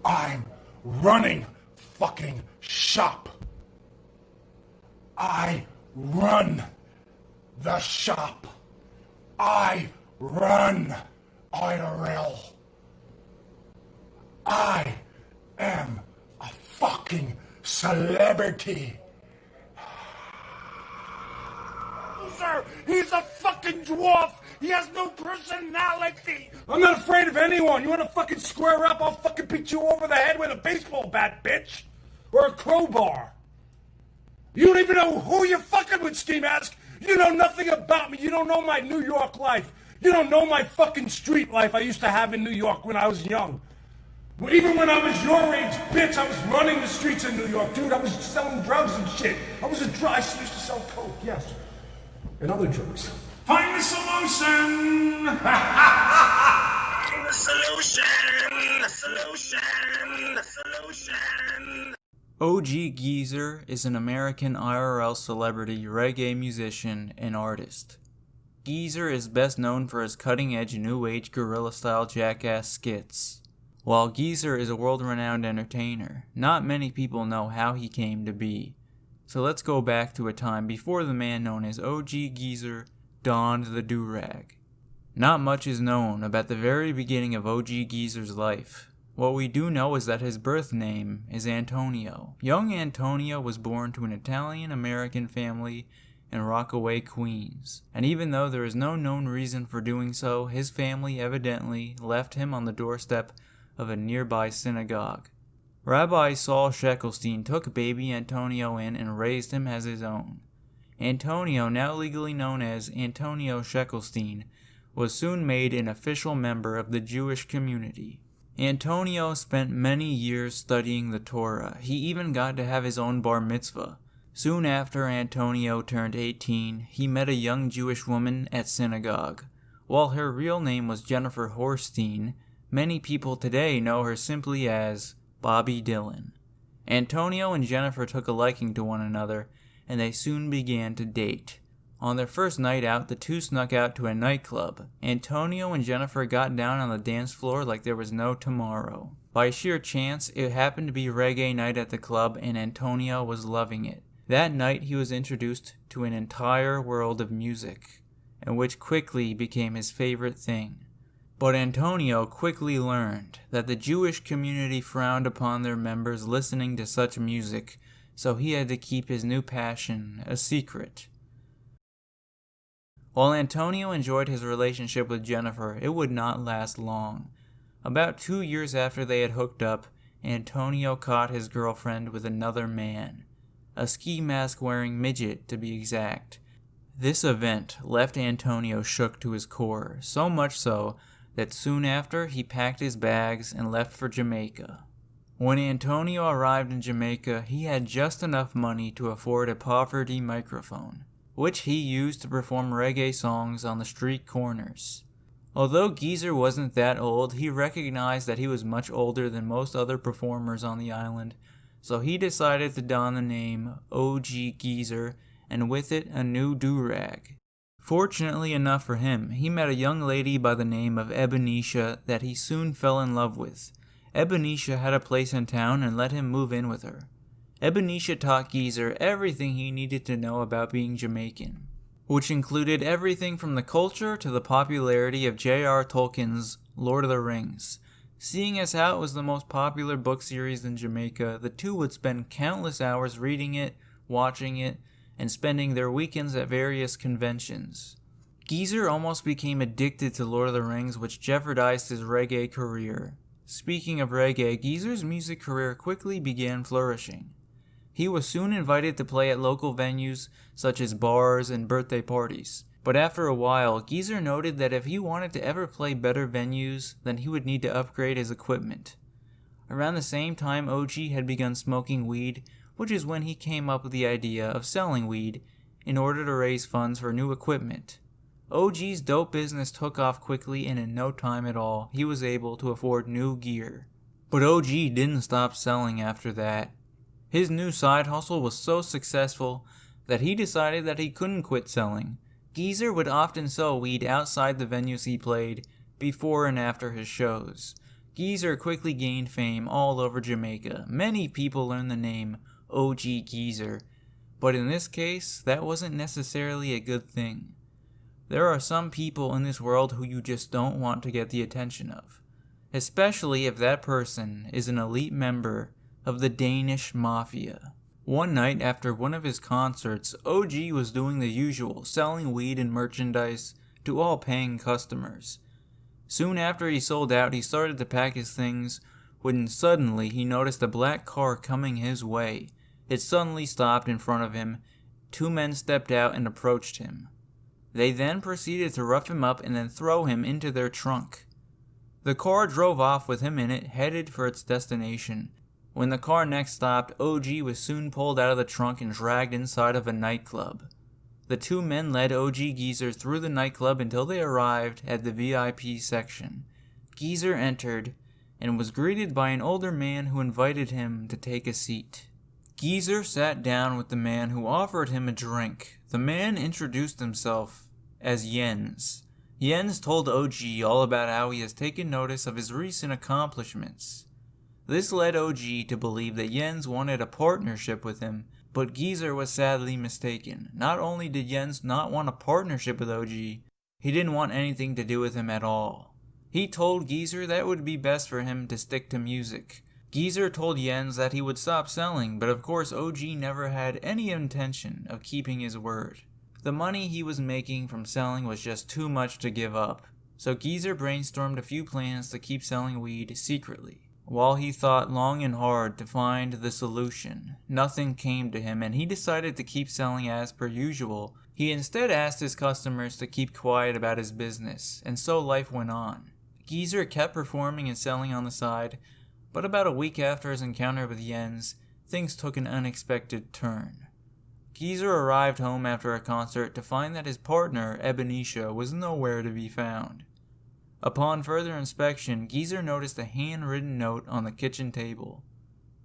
I'm running fucking shop. I run the shop. I run IRL. I am a fucking celebrity. Sir, he's a fucking dwarf. He has no personality. I'm not afraid of anyone. You want to fucking square up? I'll fucking beat you over the head with a baseball bat, bitch. Or a crowbar. You don't even know who you're fucking with, Ski Mask. You know nothing about me. You don't know my New York life. You don't know my fucking street life I used to have in New York when I was young. Even when I was your age, bitch, I was running the streets in New York, dude. I was selling drugs and shit. I used to sell coke, yes. And other drugs. Find the solution! Find the solution! OG Geezer is an American IRL celebrity, reggae musician, and artist. Geezer is best known for his cutting-edge new-age guerrilla-style jackass skits. While Geezer is a world-renowned entertainer, not many people know how he came to be. So let's go back to a time before the man known as OG Geezer donned the do-rag. Not much is known about the very beginning of OG Geezer's life. What we do know is that his birth name is Antonio. Young Antonio was born to an Italian-American family in Rockaway, Queens. And even though there is no known reason for doing so, his family evidently left him on the doorstep of a nearby synagogue. Rabbi Saul Sheckelstein took baby Antonio in and raised him as his own. Antonio, now legally known as Antonio Sheckelstein, was soon made an official member of the Jewish community. Antonio spent many years studying the Torah. He even got to have his own bar mitzvah. Soon after Antonio turned 18, he met a young Jewish woman at synagogue. While her real name was Jennifer Horstein, many people today know her simply as Bobby Dylan. Antonio and Jennifer took a liking to one another, and they soon began to date. On their first night out, the two snuck out to a nightclub. Antonio and Jennifer got down on the dance floor like there was no tomorrow. By sheer chance, it happened to be reggae night at the club, and Antonio was loving it. That night, he was introduced to an entire world of music, and which quickly became his favorite thing. But Antonio quickly learned that the Jewish community frowned upon their members listening to such music, so he had to keep his new passion a secret. While Antonio enjoyed his relationship with Jennifer, it would not last long. About 2 years after they had hooked up, Antonio caught his girlfriend with another man, a ski mask wearing midget to be exact. This event left Antonio shook to his core, so much so that soon after he packed his bags and left for Jamaica. When Antonio arrived in Jamaica, he had just enough money to afford a poverty microphone, which he used to perform reggae songs on the street corners. Although Geezer wasn't that old, he recognized that he was much older than most other performers on the island, so he decided to don the name OG Geezer, and with it a new do-rag. Fortunately enough for him, he met a young lady by the name of Ebenetia that he soon fell in love with. Ebenetia had a place in town and let him move in with her. Ebenetia taught Geezer everything he needed to know about being Jamaican, which included everything from the culture to the popularity of J.R. Tolkien's Lord of the Rings. Seeing as how it was the most popular book series in Jamaica, the two would spend countless hours reading it, watching it, and spending their weekends at various conventions. Geezer almost became addicted to Lord of the Rings, which jeopardized his reggae career. Speaking of reggae, Geezer's music career quickly began flourishing. He was soon invited to play at local venues such as bars and birthday parties. But after a while, Geezer noted that if he wanted to ever play better venues, then he would need to upgrade his equipment. Around the same time, OG had begun smoking weed, which is when he came up with the idea of selling weed in order to raise funds for new equipment. OG's dope business took off quickly, and in no time at all, he was able to afford new gear. But OG didn't stop selling after that. His new side hustle was so successful that he decided that he couldn't quit selling. Geezer would often sell weed outside the venues he played, before and after his shows. Geezer quickly gained fame all over Jamaica. Many people learned the name OG Geezer, but in this case, that wasn't necessarily a good thing. There are some people in this world who you just don't want to get the attention of, especially if that person is an elite member of the Danish Mafia. One night after one of his concerts, OG was doing the usual, selling weed and merchandise to all paying customers. Soon after he sold out, he started to pack his things when suddenly he noticed a black car coming his way. It suddenly stopped in front of him. Two men stepped out and approached him. They then proceeded to rough him up and then throw him into their trunk. The car drove off with him in it, headed for its destination. When the car next stopped, OG was soon pulled out of the trunk and dragged inside of a nightclub. The two men led OG Geezer through the nightclub until they arrived at the VIP section. Geezer entered and was greeted by an older man who invited him to take a seat. Geezer sat down with the man who offered him a drink. The man introduced himself as Jens. Jens told OG all about how he has taken notice of his recent accomplishments. This led OG to believe that Jens wanted a partnership with him, but Geezer was sadly mistaken. Not only did Jens not want a partnership with OG, he didn't want anything to do with him at all. He told Geezer that it would be best for him to stick to music. Geezer told Jens that he would stop selling, but of course OG never had any intention of keeping his word. The money he was making from selling was just too much to give up, so Geezer brainstormed a few plans to keep selling weed secretly. While he thought long and hard to find the solution, nothing came to him and he decided to keep selling as per usual. He instead asked his customers to keep quiet about his business, and so life went on. Geezer kept performing and selling on the side, but about a week after his encounter with Jens, things took an unexpected turn. Geezer arrived home after a concert to find that his partner, Ebenetia, was nowhere to be found. Upon further inspection, Geezer noticed a handwritten note on the kitchen table.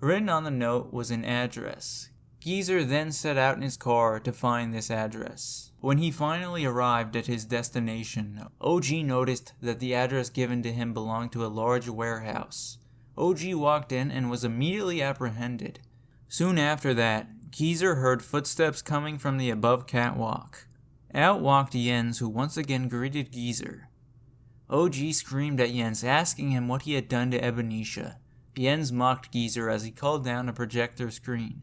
Written on the note was an address. Geezer then set out in his car to find this address. When he finally arrived at his destination, OG noticed that the address given to him belonged to a large warehouse. OG walked in and was immediately apprehended. Soon after that, Geezer heard footsteps coming from the above catwalk. Out walked Jens, who once again greeted Geezer. OG screamed at Jens, asking him what he had done to Ebenetia. Jens mocked Geezer as he called down a projector screen.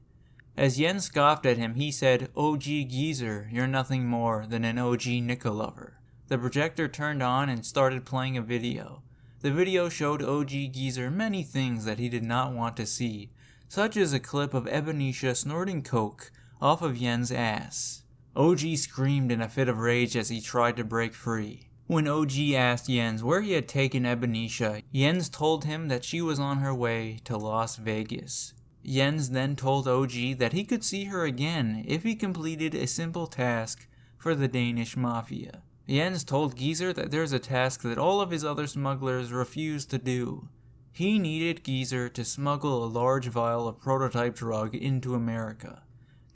As Jens scoffed at him, he said, "OG Geezer, you're nothing more than an OG nickel lover." The projector turned on and started playing a video. The video showed OG Geezer many things that he did not want to see, such as a clip of Ebenetia snorting coke off of Jens' ass. OG screamed in a fit of rage as he tried to break free. When OG asked Jens where he had taken Ebenetia, Jens told him that she was on her way to Las Vegas. Jens then told OG that he could see her again if he completed a simple task for the Danish Mafia. Jens told Geezer that there's a task that all of his other smugglers refused to do. He needed Geezer to smuggle a large vial of prototype drug into America.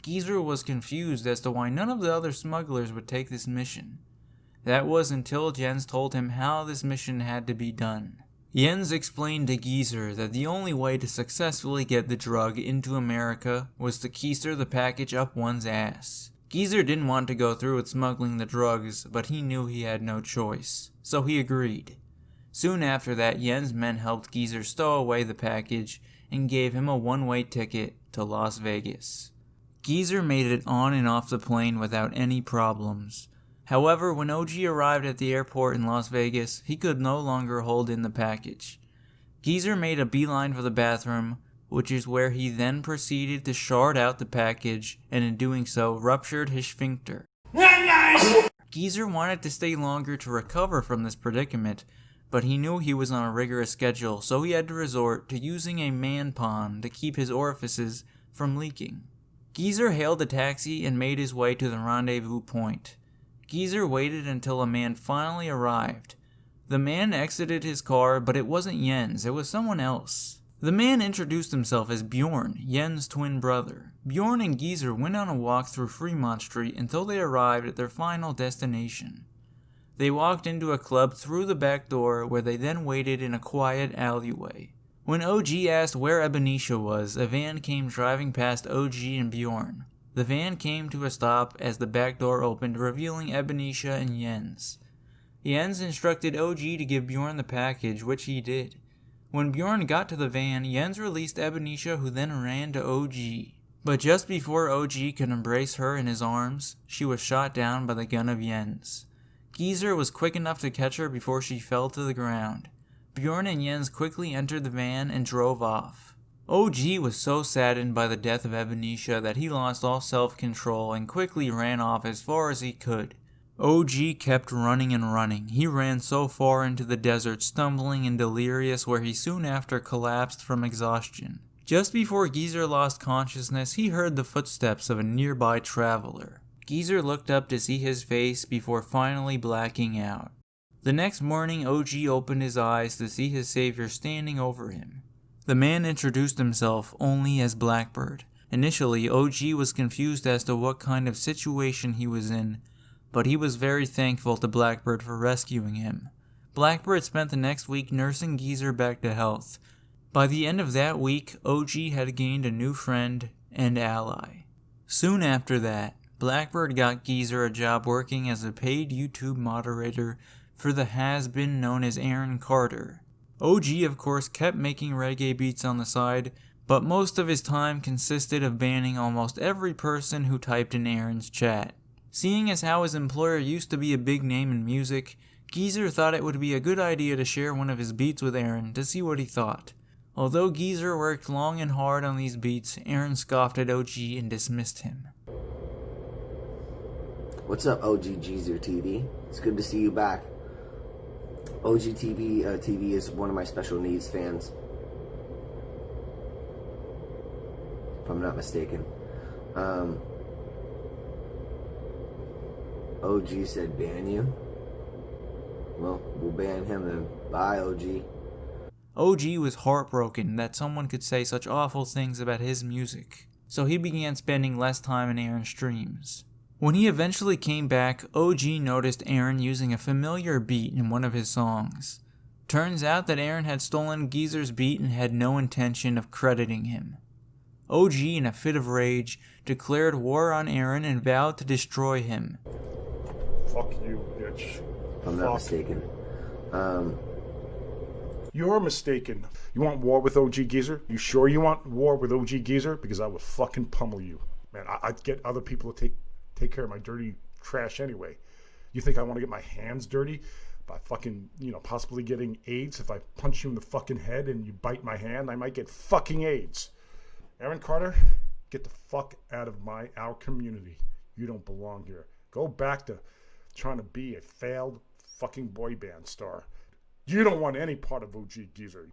Geezer was confused as to why none of the other smugglers would take this mission. That was until Jens told him how this mission had to be done. Jens explained to Geezer that the only way to successfully get the drug into America was to keister the package up one's ass. Geezer didn't want to go through with smuggling the drugs, but he knew he had no choice, so he agreed. Soon after that, Jens' men helped Geezer stow away the package and gave him a one-way ticket to Las Vegas. Geezer made it on and off the plane without any problems. However, when OG arrived at the airport in Las Vegas, he could no longer hold in the package. Geezer made a beeline for the bathroom, which is where he then proceeded to shard out the package, and in doing so, ruptured his sphincter. Geezer wanted to stay longer to recover from this predicament, but he knew he was on a rigorous schedule, so he had to resort to using a man-pond to keep his orifices from leaking. Geezer hailed a taxi and made his way to the rendezvous point. Geezer waited until a man finally arrived. The man exited his car, but it wasn't Jens, it was someone else. The man introduced himself as Bjorn, Jens' twin brother. Bjorn and Geezer went on a walk through Fremont Street until they arrived at their final destination. They walked into a club through the back door, where they then waited in a quiet alleyway. When OG asked where Ebonisha was, a van came driving past OG and Bjorn. The van came to a stop as the back door opened, revealing Ebonisha and Jens. Jens instructed OG to give Bjorn the package, which he did. When Bjorn got to the van, Jens released Ebonisha, who then ran to OG. But just before OG could embrace her in his arms, she was shot down by the gun of Jens. Geezer was quick enough to catch her before she fell to the ground. Bjorn and Jens quickly entered the van and drove off. OG was so saddened by the death of Ebonisha that he lost all self-control and quickly ran off as far as he could. OG kept running and running. He ran so far into the desert, stumbling and delirious, where he soon after collapsed from exhaustion. Just before Geezer lost consciousness, he heard the footsteps of a nearby traveler. Geezer looked up to see his face before finally blacking out. The next morning, OG opened his eyes to see his savior standing over him. The man introduced himself only as Blackbird. Initially, OG was confused as to what kind of situation he was in, but he was very thankful to Blackbird for rescuing him. Blackbird spent the next week nursing Geezer back to health. By the end of that week, OG had gained a new friend and ally. Soon after that, Blackbird got Geezer a job working as a paid YouTube moderator for the has-been known as Aaron Carter. OG of course kept making reggae beats on the side, but most of his time consisted of banning almost every person who typed in Aaron's chat. Seeing as how his employer used to be a big name in music, Geezer thought it would be a good idea to share one of his beats with Aaron to see what he thought. Although Geezer worked long and hard on these beats, Aaron scoffed at OG and dismissed him. What's up, OG Geezer TV? It's good to see you back. OG TV is one of my special needs fans, if I'm not mistaken. OG said ban you. Well, we'll ban him then. Bye, OG. OG was heartbroken that someone could say such awful things about his music, so he began spending less time in Aaron's streams. When he eventually came back, OG noticed Aaron using a familiar beat in one of his songs. Turns out that Aaron had stolen Geezer's beat and had no intention of crediting him. OG, in a fit of rage, declared war on Aaron and vowed to destroy him. Fuck you, bitch. If I'm not mistaken. You're mistaken. You want war with OG Geezer? You sure you want war with OG Geezer? Because I will fucking pummel you. Man, I'd get other people to take care of my dirty trash anyway. You think I want to get my hands dirty by fucking, possibly getting AIDS? If I punch you in the fucking head and you bite my hand, I might get fucking AIDS. Aaron Carter, get the fuck out of our community. You don't belong here. Go back to trying to be a failed fucking boy band star. You don't want any part of OG Geezer.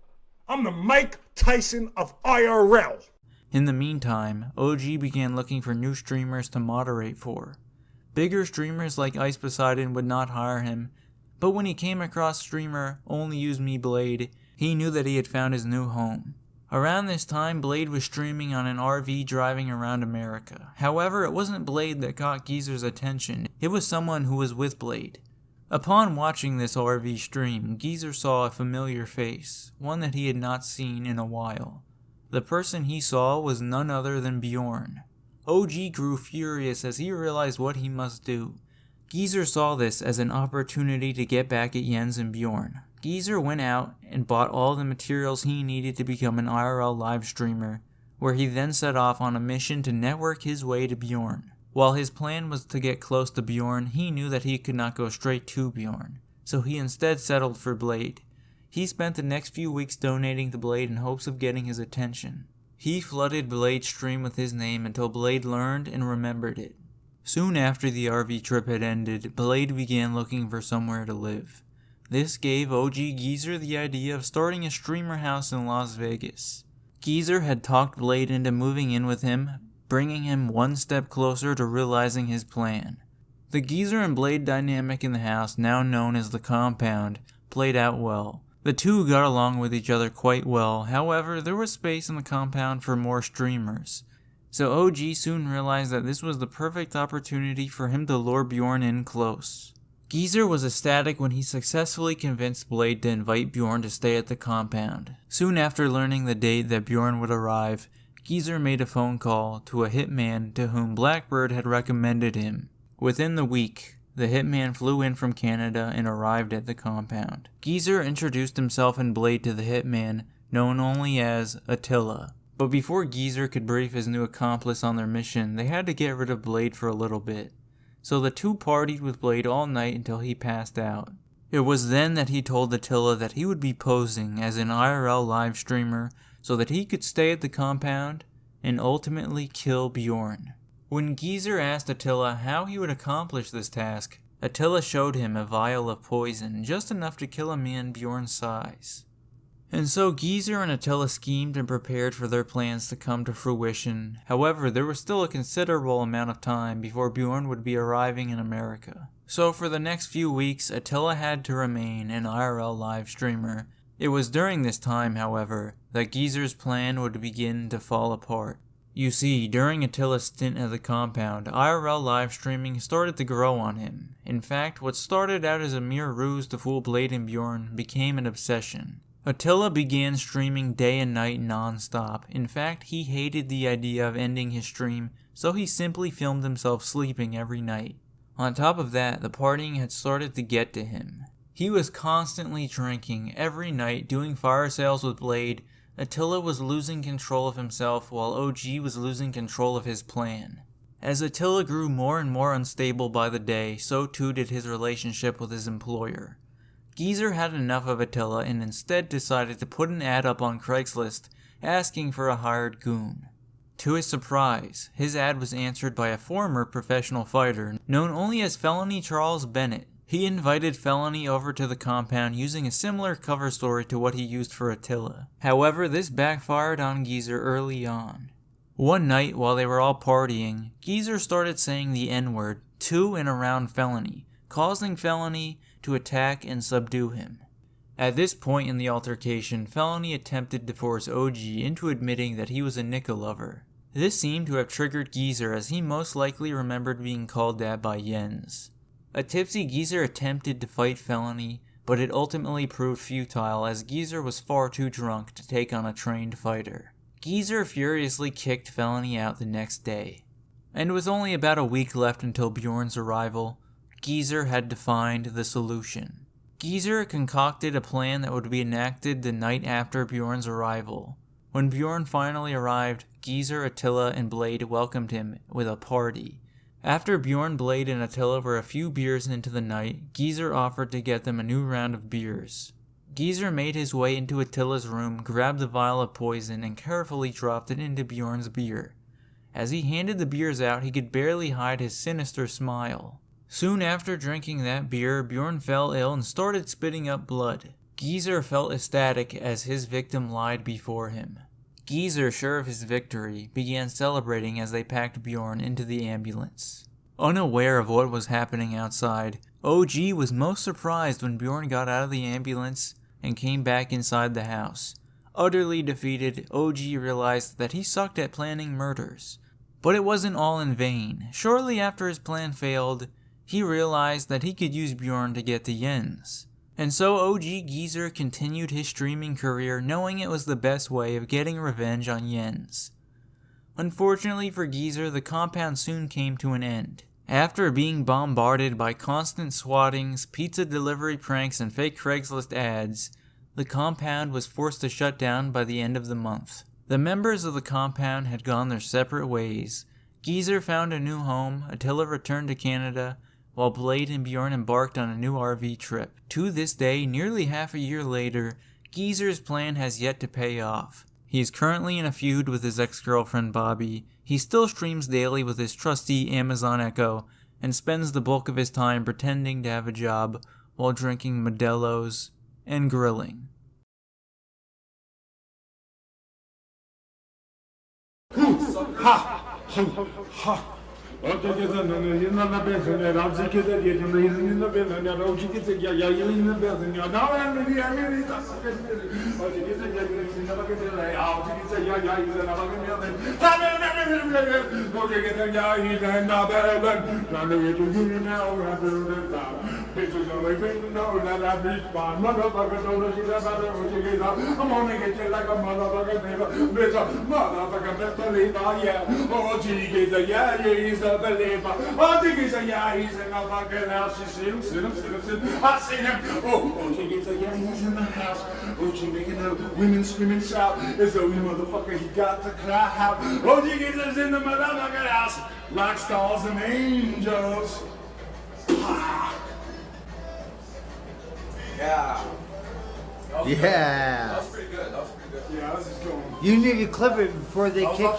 I'm the Mike Tyson of IRL. In the meantime, OG began looking for new streamers to moderate for. Bigger streamers like Ice Poseidon would not hire him, but when he came across streamer OnlyUsemeBLADE, he knew that he had found his new home. Around this time, Blade was streaming on an RV driving around America. However, it wasn't Blade that caught Geezer's attention, it was someone who was with Blade. Upon watching this RV stream, Geezer saw a familiar face, one that he had not seen in a while. The person he saw was none other than Bjorn. OG grew furious as he realized what he must do. Geezer saw this as an opportunity to get back at Jens and Bjorn. Geezer went out and bought all the materials he needed to become an IRL live streamer, where he then set off on a mission to network his way to Bjorn. While his plan was to get close to Bjorn, he knew that he could not go straight to Bjorn, so he instead settled for Blade. He spent the next few weeks donating to Blade in hopes of getting his attention. He flooded Blade's stream with his name until Blade learned and remembered it. Soon after the RV trip had ended, Blade began looking for somewhere to live. This gave OG Geezer the idea of starting a streamer house in Las Vegas. Geezer had talked Blade into moving in with him, bringing him one step closer to realizing his plan. The Geezer and Blade dynamic in the house, now known as the Compound, played out well. The two got along with each other quite well, however, there was space in the compound for more streamers. So OG soon realized that this was the perfect opportunity for him to lure Bjorn in close. Geezer was ecstatic when he successfully convinced Blade to invite Bjorn to stay at the compound. Soon after learning the date that Bjorn would arrive, Geezer made a phone call to a hitman to whom Blackbird had recommended him. Within the week, the hitman flew in from Canada and arrived at the compound. Geezer introduced himself and Blade to the hitman, known only as Attila. But before Geezer could brief his new accomplice on their mission, they had to get rid of Blade for a little bit. So the two partied with Blade all night until he passed out. It was then that he told Attila that he would be posing as an IRL live streamer so that he could stay at the compound and ultimately kill Bjorn. When Geezer asked Attila how he would accomplish this task, Attila showed him a vial of poison, just enough to kill a man Bjorn's size. And so Geezer and Attila schemed and prepared for their plans to come to fruition. However, there was still a considerable amount of time before Bjorn would be arriving in America. So for the next few weeks, Attila had to remain an IRL live streamer. It was during this time, however, that Geezer's plan would begin to fall apart. You see, during Attila's stint at the compound, IRL live streaming started to grow on him. In fact, what started out as a mere ruse to fool Blade and Bjorn became an obsession. Attila began streaming day and night non-stop. In fact, he hated the idea of ending his stream, so he simply filmed himself sleeping every night. On top of that, the partying had started to get to him. He was constantly drinking every night, doing fire sales with Blade. Attila was losing control of himself while OG was losing control of his plan. As Attila grew more and more unstable by the day, so too did his relationship with his employer. Geezer had enough of Attila and instead decided to put an ad up on Craigslist asking for a hired goon. To his surprise, his ad was answered by a former professional fighter known only as Felony Charles Bennett. He invited Felony over to the compound using a similar cover story to what he used for Attila. However, this backfired on Geezer early on. One night while they were all partying, Geezer started saying the N-word to and around Felony, causing Felony to attack and subdue him. At this point in the altercation, Felony attempted to force OG into admitting that he was a Nicka lover. This seemed to have triggered Geezer as he most likely remembered being called that by Jens. A tipsy Geezer attempted to fight Felony, but it ultimately proved futile as Geezer was far too drunk to take on a trained fighter. Geezer furiously kicked Felony out the next day. And with only about a week left until Bjorn's arrival, Geezer had to find the solution. Geezer concocted a plan that would be enacted the night after Bjorn's arrival. When Bjorn finally arrived, Geezer, Attila, and Blade welcomed him with a party. After Bjorn, Blade, and Attila were a few beers into the night, Geezer offered to get them a new round of beers. Geezer made his way into Attila's room, grabbed the vial of poison, and carefully dropped it into Bjorn's beer. As he handed the beers out, he could barely hide his sinister smile. Soon after drinking that beer, Bjorn fell ill and started spitting up blood. Geezer felt ecstatic as his victim lied before him. Geezer, sure of his victory, began celebrating as they packed Bjorn into the ambulance. Unaware of what was happening outside, OG was most surprised when Bjorn got out of the ambulance and came back inside the house. Utterly defeated, OG realized that he sucked at planning murders. But it wasn't all in vain. Shortly after his plan failed, he realized that he could use Bjorn to get to Jens. And so OG Geezer continued his streaming career knowing it was the best way of getting revenge on Jens. Unfortunately for Geezer, the compound soon came to an end. After being bombarded by constant swattings, pizza delivery pranks, and fake Craigslist ads, the compound was forced to shut down by the end of the month. The members of the compound had gone their separate ways. Geezer found a new home, Attila returned to Canada, while Blade and Bjorn embarked on a new RV trip. To this day, nearly half a year later, Geezer's plan has yet to pay off. He is currently in a feud with his ex-girlfriend Bobby. He still streams daily with his trusty Amazon Echo and spends the bulk of his time pretending to have a job while drinking Modelo's and grilling. I'm gonna get you like a motherfucker, bitch, a motherfucker, best believer, yeah. Oh, gee, he's a yeah, he's a believer. Oh, gee, he's a yeah, he's in the fucking house. You see him, sit him. I see him. Oh, gee, he's a yeah, he's in the house. Oh, gee, making the women scream and shout. As though he motherfucker, he got the crowd. Oh, gee, he's in the motherfucking house. Rock stars and angels. Yeah. Yeah. That was pretty good. Yeah, this is cool. You need to clip it before they kick you.